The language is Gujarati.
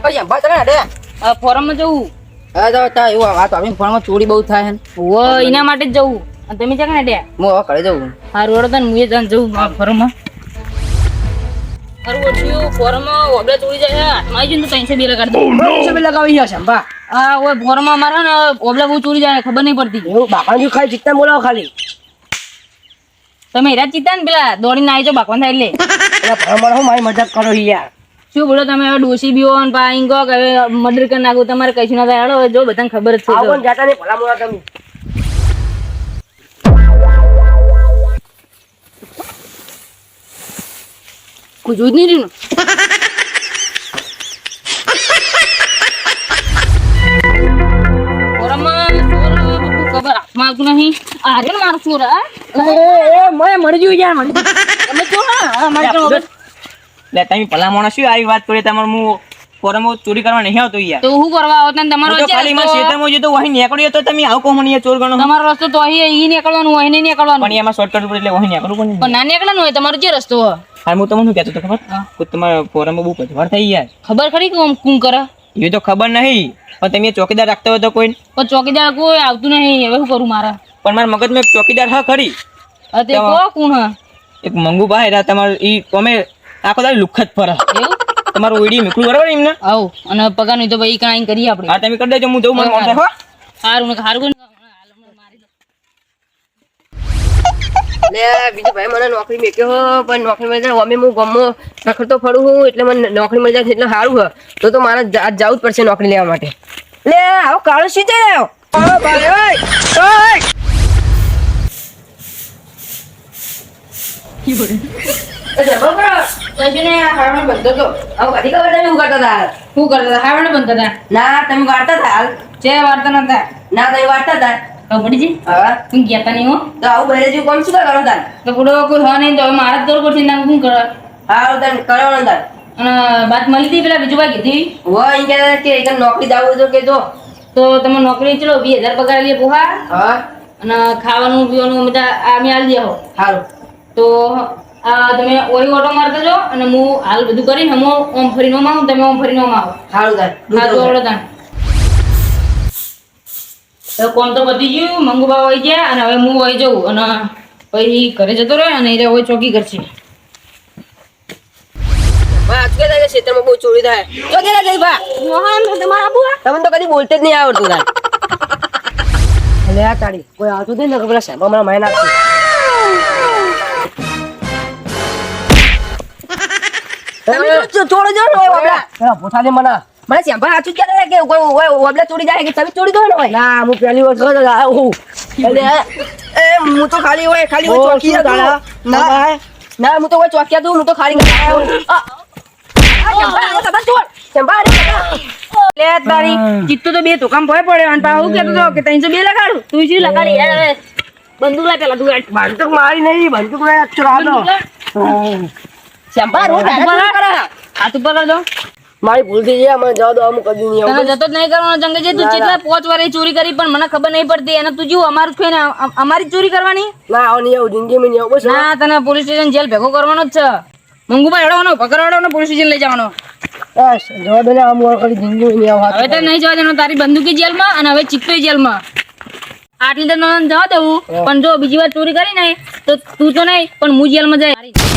ઓય અંબા તને દે ફોરમ માં જવું. હા તો તા એવું વાત આવી ફોનમાં ચોરી બહુ થાય હે ઓ એના માટે જ જવું. અને તમે ચાક ને ડ્યા હું હવે ઘરે જઉં આ રોડ તને મુએ જાન જવું ફોરમ માં. અરે ઓછું ફોરમ માં ઓબલે ચોરી જાય હાથમાં આવી જઈને તો 302 લગાડી દો. 302 લગાવી હશે અંબા આ ઓય ફોરમ માં મારા ને ઓબલે બહુ ચોરી જાય ખબર નહીં પડતી. એવું બાપાજી ખાલી ચિત્તા બોલાવો ખાલી તમે હેરા ચીતા ને પેલા દોડીને આવી જાઓ બાકવાન થાય એટલે એટલે ભરમાર હું મારી મજાક કરો યાર શું બોલો તમે હવે ડોસી બીઓ ને પાઈંગ કહો કે હવે મર્ડર કરી નાખું તમારે કશું ના થાય હેડો જો બધાને ખબર જ છે આવો ને જાતા નહીં ભલા મોડા તમે કોઈ જોઈ જ નહીં રહ્યું ખબર હાથમાં આવતું નહીં આરે ને મારું ચોર મને મળી ગયું યાર મને તમે જો હા મારે લે તમે ભલા માણસ શું આવી વાત કરી તમારે હું ફોરમ ચોરી કરવા નહીં આવતો યાર તો હું કરવા આવત ને તમારો તો ખાલી માં ખેતરમાં જતો વહી નીકળ્યો તો તમે આવું કહો મને ચોર ગણો તમારો રસ્તો તો અહીં ઈ નીકળવાનું હોય નહીં નીકળવાનું પણ એમાં શોર્ટકટ ઉપર એટલે વહી નીકળવું કોણ પણ ના નીકળવાનું હોય તમારો જે રસ્તો હોય હા હું તમને શું કહેતો હતો ખબર કે તમારા ફોરમમાં બહુ પથવાર થઈ યાર ખબર ખરી કે આમ કું કરે એ તો ખબર નહીં પણ તમે ચોકીદાર રાખતા હોય તો કોઈ પણ ચોકીદાર કોઈ આવતું નહીં હવે શું કરું મારા પણ મારા મગજમાં એક ચોકીદાર હા ખરી તે કો કોણ હ એક મંગુ ભાઈ તમારું ઈ તમે આખો દાડી લુખત ફરે એવું તમારું વીડી મેકલું બરાબર એમને આવ અને પગાર નહીં તો ભાઈ કાંઈ કરીએ આપણે હા તમે કરી દેજો હું જઉં મને મળશે હો સારું ને સારું લે બીજું ભાઈ મને નોકરી મેક્યો હો પણ નોકરી મળી જાય અમે હું ગમો રખડતો ફરું હું એટલે મને નોકરી મળી જાય એટલે સારું હે તો મારે આજ જવું જ પડશે નોકરી લેવા માટે લે આવો કાળો શી છે લે કાળો ભાઈ ઓય ના તમે વાર્તા હતા હાલ જે વાર્તા નતા ના તમે વાર્તા હતા કબડ્ડી હા તું ગયા તા નહીં હો તો આવું બહેરે જેવું કોમ શું કરો તાર તો પૂરો કોઈ હા નહીં તો હવે મારા જ દોર પડશે ના શું કરે હારું તાર કરવાનું તાર અને વાત મળી હતી પેલા બીજું ભાઈ કીધી હોય એમ કે એક નોકરી જાવું તો કેજો તો તમે નોકરી ચલો 20,000 પગાર લઈએ પોહા હા અને ખાવાનું પીવાનું બધા અમે આલી દે હો હારું તો તમે ઓય ઓટો મારતા જો અને હું હાલ બધું કરીને હું ઓમ ફરીને ઓમ આવું તમે ઓમ ફરીને ઓમ આવો હારું તાર હા તો ઓળો તાણ તો કોમ તો બધી ગયું મંગુબા હોય ગયા અને હવે હું હોય જઉં અને પછી ઘરે જતો રહે અને એ હોય ચોકી કરશે બા કે થાય ક્ષેત્રમાં બહુ ચોરી થાય તો કે જઈ બા મોહન તમારા બુઆ તમને તો કદી બોલતે જ નહીં આવડતું તાર એટલે આ કાઢી કોઈ આવતું નહીં ને ખબર છે મારા માય નાખશે ચોરી જો ને ઓબલા પોતા દે મને શ્યામભાઈ સાચું જ કહે કે કોઈ ઓબલા ચોરી જાય કે તમે ચોરી દો ને હોય ના હું પહેલી વાર જોતો આવું એટલે એ હું તો ખાલી હોય ચોકી ના ના હું તો કોઈ ચોકિયા દઉં હું તો ખાલી લે તારી ચિત્તો તો બે ધોકામ ભય પડે અને પાછું કેતો તો કે 302 લગાડું તું શું લગાડી યાર હવે બંદૂક લા પેલા તું બંદૂક મારી નહીં બંદૂક ચડાવો શ્યામભાઈ રોજ હાથ ઉપર કરજો મારી ભૂલ થઈ જાય મને જવા દો અમુક કદી નહીં તને જતો જ નહીં કરવાનો જંગે જે તું કેટલા 5 વાર ચોરી કરી પણ મને ખબર નહીં પડતી અને તું જીવ અમારું છે ને અમારી ચોરી કરવાની ના આવ નહીં આવું જિંદગીમાં નહીં આવું બસ ના તને પોલીસ સ્ટેશન જેલ ભેગો કરવાનો જ છે મંગુભાઈ હેડવાનો પકડવાનો પોલીસ સ્ટેશન લઈ જવાનો બસ જવા દો ને આમ કરી જિંદગીમાં નહીં આવું હવે તો નહીં જવા દેવાનો તારી બંદૂકી જેલમાં અને હવે ચિત્તોય જેલમાં આટલી તો જવા દેવું પણ જો બીજી વાર ચોરી કરી નહીં તો તું તો નહીં પણ હું જેલમાં જાય